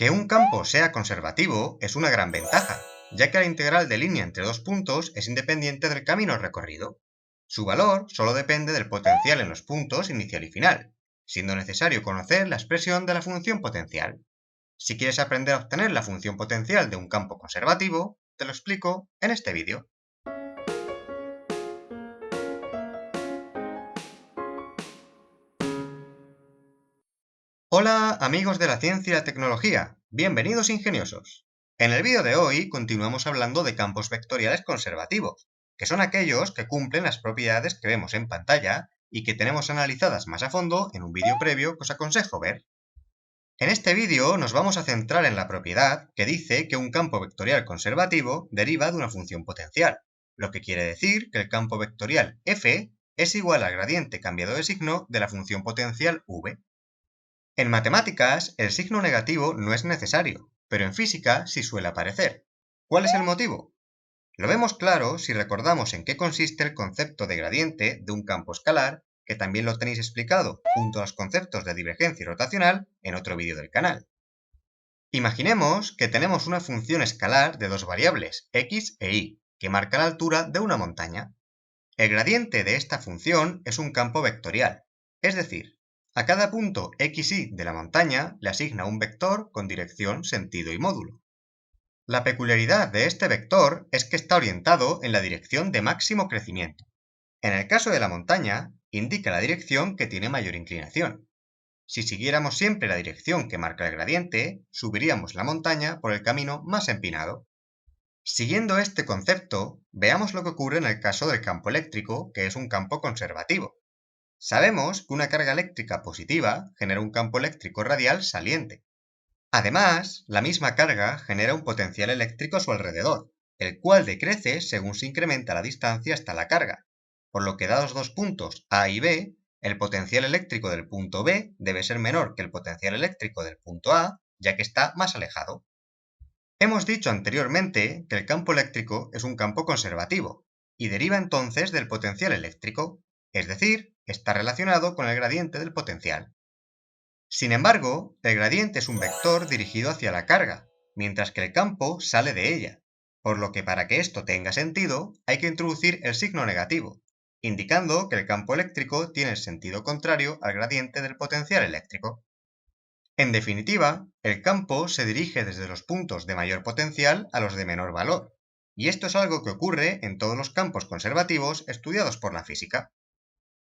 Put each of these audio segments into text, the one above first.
Que un campo sea conservativo es una gran ventaja, ya que la integral de línea entre dos puntos es independiente del camino recorrido. Su valor solo depende del potencial en los puntos inicial y final, siendo necesario conocer la expresión de la función potencial. Si quieres aprender a obtener la función potencial de un campo conservativo, te lo explico en este vídeo. Hola amigos de la ciencia y la tecnología, bienvenidos ingeniosos. En el vídeo de hoy continuamos hablando de campos vectoriales conservativos, que son aquellos que cumplen las propiedades que vemos en pantalla y que tenemos analizadas más a fondo en un vídeo previo que os aconsejo ver. En este vídeo nos vamos a centrar en la propiedad que dice que un campo vectorial conservativo deriva de una función potencial, lo que quiere decir que el campo vectorial f es igual al gradiente cambiado de signo de la función potencial v. En matemáticas, el signo negativo no es necesario, pero en física sí suele aparecer. ¿Cuál es el motivo? Lo vemos claro si recordamos en qué consiste el concepto de gradiente de un campo escalar, que también lo tenéis explicado junto a los conceptos de divergencia y rotacional en otro vídeo del canal. Imaginemos que tenemos una función escalar de dos variables, x e y, que marca la altura de una montaña. El gradiente de esta función es un campo vectorial, es decir, a cada punto x, y de la montaña le asigna un vector con dirección, sentido y módulo. La peculiaridad de este vector es que está orientado en la dirección de máximo crecimiento. En el caso de la montaña, indica la dirección que tiene mayor inclinación. Si siguiéramos siempre la dirección que marca el gradiente, subiríamos la montaña por el camino más empinado. Siguiendo este concepto, veamos lo que ocurre en el caso del campo eléctrico, que es un campo conservativo. Sabemos que una carga eléctrica positiva genera un campo eléctrico radial saliente. Además, la misma carga genera un potencial eléctrico a su alrededor, el cual decrece según se incrementa la distancia hasta la carga, por lo que dados dos puntos A y B, el potencial eléctrico del punto B debe ser menor que el potencial eléctrico del punto A, ya que está más alejado. Hemos dicho anteriormente que el campo eléctrico es un campo conservativo, y deriva entonces del potencial eléctrico, es decir, está relacionado con el gradiente del potencial. Sin embargo, el gradiente es un vector dirigido hacia la carga, mientras que el campo sale de ella, por lo que para que esto tenga sentido hay que introducir el signo negativo, indicando que el campo eléctrico tiene el sentido contrario al gradiente del potencial eléctrico. En definitiva, el campo se dirige desde los puntos de mayor potencial a los de menor valor, y esto es algo que ocurre en todos los campos conservativos estudiados por la física.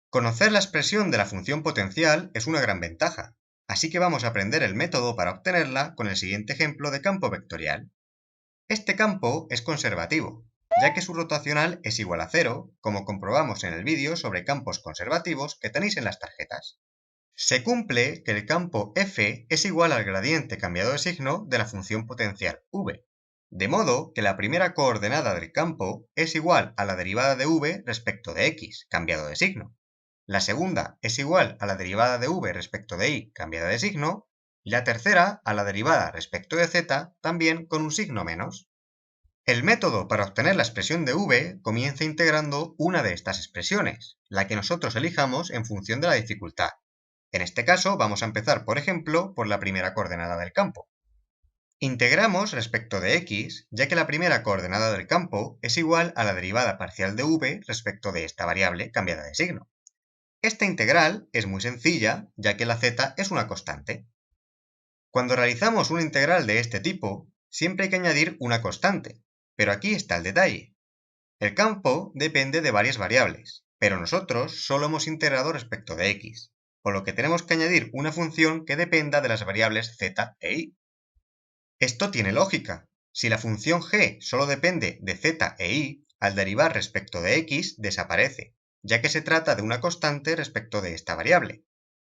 Conocer la expresión de la función potencial es una gran ventaja, así que vamos a aprender el método para obtenerla con el siguiente ejemplo de campo vectorial. Este campo es conservativo, ya que su rotacional es igual a 0, como comprobamos en el vídeo sobre campos conservativos que tenéis en las tarjetas. Se cumple que el campo f es igual al gradiente cambiado de signo de la función potencial v, de modo que la primera coordenada del campo es igual a la derivada de v respecto de x, cambiado de signo. La segunda es igual a la derivada de v respecto de y, cambiada de signo, y la tercera a la derivada respecto de z, también con un signo menos. El método para obtener la expresión de v comienza integrando una de estas expresiones, la que nosotros elijamos en función de la dificultad. En este caso vamos a empezar, por ejemplo, por la primera coordenada del campo. Integramos respecto de x, ya que la primera coordenada del campo es igual a la derivada parcial de v respecto de esta variable cambiada de signo. Esta integral es muy sencilla, ya que la z es una constante. Cuando realizamos una integral de este tipo, siempre hay que añadir una constante, pero aquí está el detalle. El campo depende de varias variables, pero nosotros solo hemos integrado respecto de x, por lo que tenemos que añadir una función que dependa de las variables z e y. Esto tiene lógica. Si la función g solo depende de z e y, al derivar respecto de x desaparece, ya que se trata de una constante respecto de esta variable.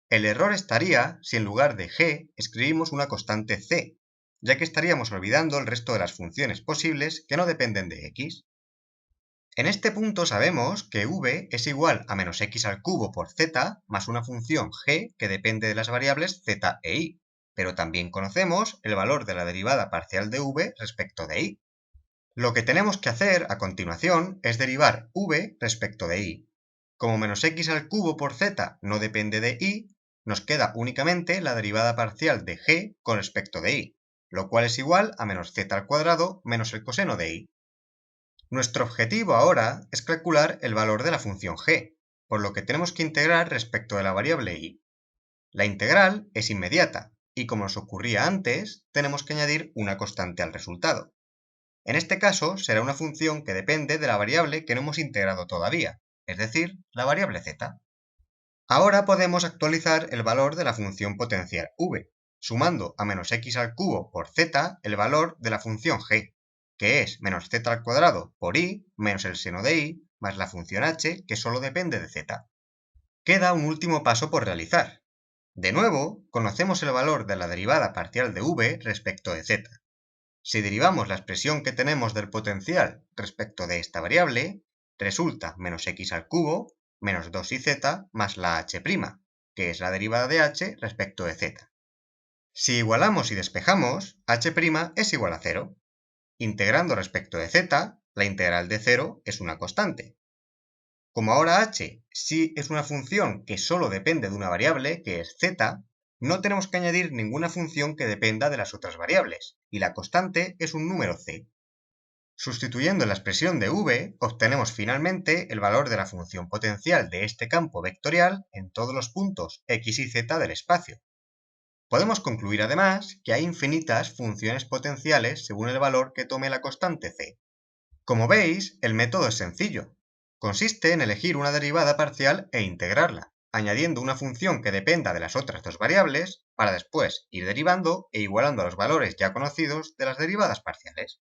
El error estaría si en lugar de g escribimos una constante c, ya que estaríamos olvidando el resto de las funciones posibles que no dependen de x. En este punto sabemos que v es igual a menos x al cubo por z más una función g que depende de las variables z e y, pero también conocemos el valor de la derivada parcial de v respecto de y. Lo que tenemos que hacer a continuación es derivar v respecto de y. Como menos x al cubo por z no depende de y, nos queda únicamente la derivada parcial de g con respecto de y, lo cual es igual a menos z al cuadrado menos el coseno de y. Nuestro objetivo ahora es calcular el valor de la función g, por lo que tenemos que integrar respecto de la variable y. La integral es inmediata, y como nos ocurría antes, tenemos que añadir una constante al resultado. En este caso, será una función que depende de la variable que no hemos integrado todavía, es decir, la variable z. Ahora podemos actualizar el valor de la función potencial v, sumando a menos x al cubo por z el valor de la función g, que es menos z al cuadrado por y menos el seno de y más la función h, que solo depende de z. Queda un último paso por realizar. De nuevo, conocemos el valor de la derivada parcial de v respecto de z. Si derivamos la expresión que tenemos del potencial respecto de esta variable, resulta menos x al cubo menos 2iz más la h', que es la derivada de h respecto de z. Si igualamos y despejamos, h' es igual a 0. Integrando respecto de z, la integral de 0 es una constante. Como ahora h sí es una función que solo depende de una variable, que es z, no tenemos que añadir ninguna función que dependa de las otras variables, y la constante es un número c. Sustituyendo la expresión de v, obtenemos finalmente el valor de la función potencial de este campo vectorial en todos los puntos x y z del espacio. Podemos concluir además que hay infinitas funciones potenciales según el valor que tome la constante c. Como veis, el método es sencillo. Consiste en elegir una derivada parcial e integrarla, añadiendo una función que dependa de las otras dos variables, para después ir derivando e igualando a los valores ya conocidos de las derivadas parciales.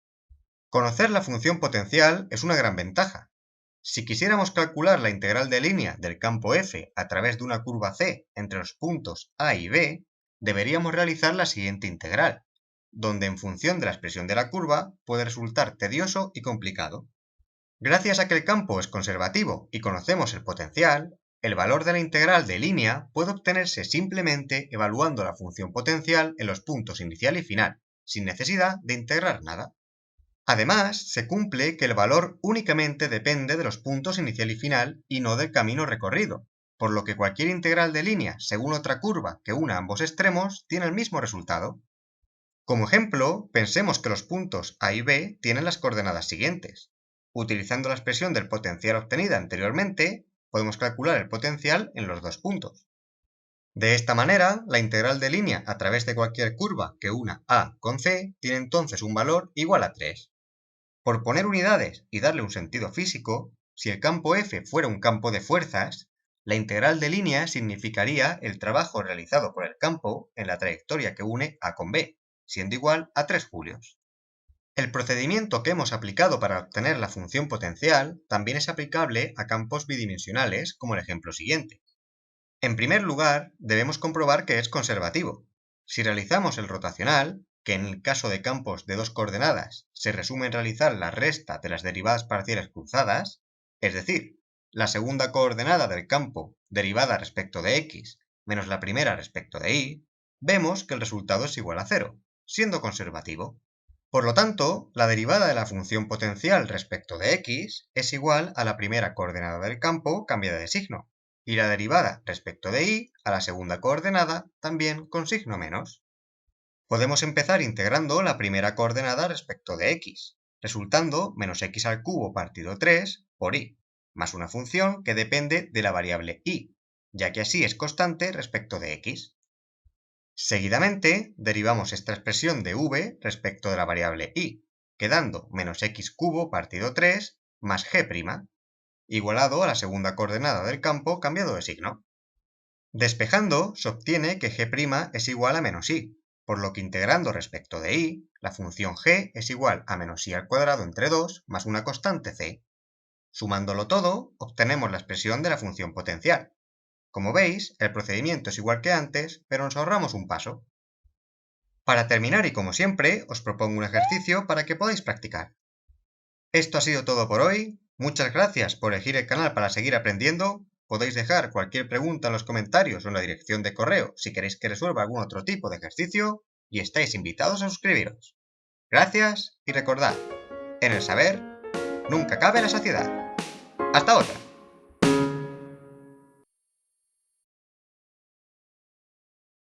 Conocer la función potencial es una gran ventaja. Si quisiéramos calcular la integral de línea del campo f a través de una curva c entre los puntos a y b, deberíamos realizar la siguiente integral, donde en función de la expresión de la curva puede resultar tedioso y complicado. Gracias a que el campo es conservativo y conocemos el potencial, el valor de la integral de línea puede obtenerse simplemente evaluando la función potencial en los puntos inicial y final, sin necesidad de integrar nada. Además, se cumple que el valor únicamente depende de los puntos inicial y final y no del camino recorrido, por lo que cualquier integral de línea según otra curva que una ambos extremos tiene el mismo resultado. Como ejemplo, pensemos que los puntos A y B tienen las coordenadas siguientes. Utilizando la expresión del potencial obtenida anteriormente, podemos calcular el potencial en los dos puntos. De esta manera, la integral de línea a través de cualquier curva que una A con C tiene entonces un valor igual a 3. Por poner unidades y darle un sentido físico, si el campo F fuera un campo de fuerzas, la integral de línea significaría el trabajo realizado por el campo en la trayectoria que une A con B, siendo igual a 3 julios. El procedimiento que hemos aplicado para obtener la función potencial también es aplicable a campos bidimensionales, como el ejemplo siguiente. En primer lugar, debemos comprobar que es conservativo. Si realizamos el rotacional, que en el caso de campos de dos coordenadas se resume en realizar la resta de las derivadas parciales cruzadas, es decir, la segunda coordenada del campo derivada respecto de x menos la primera respecto de y, vemos que el resultado es igual a 0, siendo conservativo. Por lo tanto, la derivada de la función potencial respecto de x es igual a la primera coordenada del campo cambiada de signo, y la derivada respecto de y a la segunda coordenada también con signo menos. Podemos empezar integrando la primera coordenada respecto de x, resultando menos x al cubo partido 3 por y, más una función que depende de la variable y, ya que así es constante respecto de x. Seguidamente, derivamos esta expresión de v respecto de la variable y, quedando menos x cubo partido 3 más g', igualado a la segunda coordenada del campo cambiado de signo. Despejando, se obtiene que g' es igual a menos y, por lo que integrando respecto de y, la función g es igual a menos y al cuadrado entre 2 más una constante c. Sumándolo todo, obtenemos la expresión de la función potencial. Como veis, el procedimiento es igual que antes, pero nos ahorramos un paso. Para terminar y como siempre, os propongo un ejercicio para que podáis practicar. Esto ha sido todo por hoy. Muchas gracias por elegir el canal para seguir aprendiendo. Podéis dejar cualquier pregunta en los comentarios o en la dirección de correo si queréis que resuelva algún otro tipo de ejercicio y estáis invitados a suscribiros. Gracias y recordad, en el saber nunca cabe la saciedad. ¡Hasta otra!